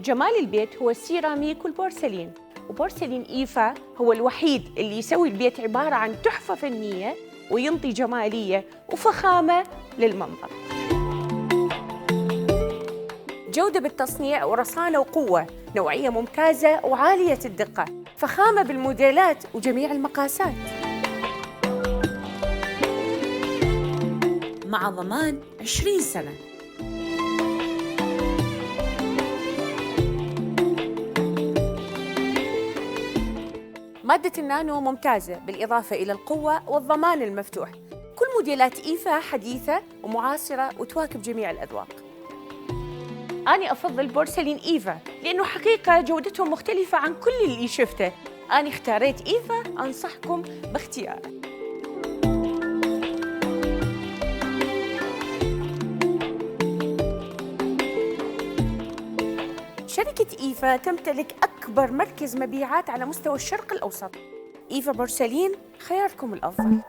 جمال البيت هو السيراميك والبورسلين، وبورسلين إيفا هو الوحيد اللي يسوي البيت عبارة عن تحفة فنية وينطي جمالية وفخامة للمنظر. جودة بالتصنيع ورصانة وقوة، نوعية ممتازة وعالية الدقة، فخامة بالموديلات وجميع المقاسات، مع ضمان 20 سنة. مادة النانو ممتازة بالإضافة إلى القوة والضمان المفتوح. كل موديلات إيفا حديثة ومعاصرة وتواكب جميع الأذواق. أنا أفضل بورسلين إيفا لأنه حقيقة جودتهم مختلفة عن كل اللي شفته. أنا اختاريت إيفا، أنصحكم باختياره. شركة إيفا تمتلك أكبر مركز مبيعات على مستوى الشرق الأوسط. إيفا بورسلين خياركم الأفضل.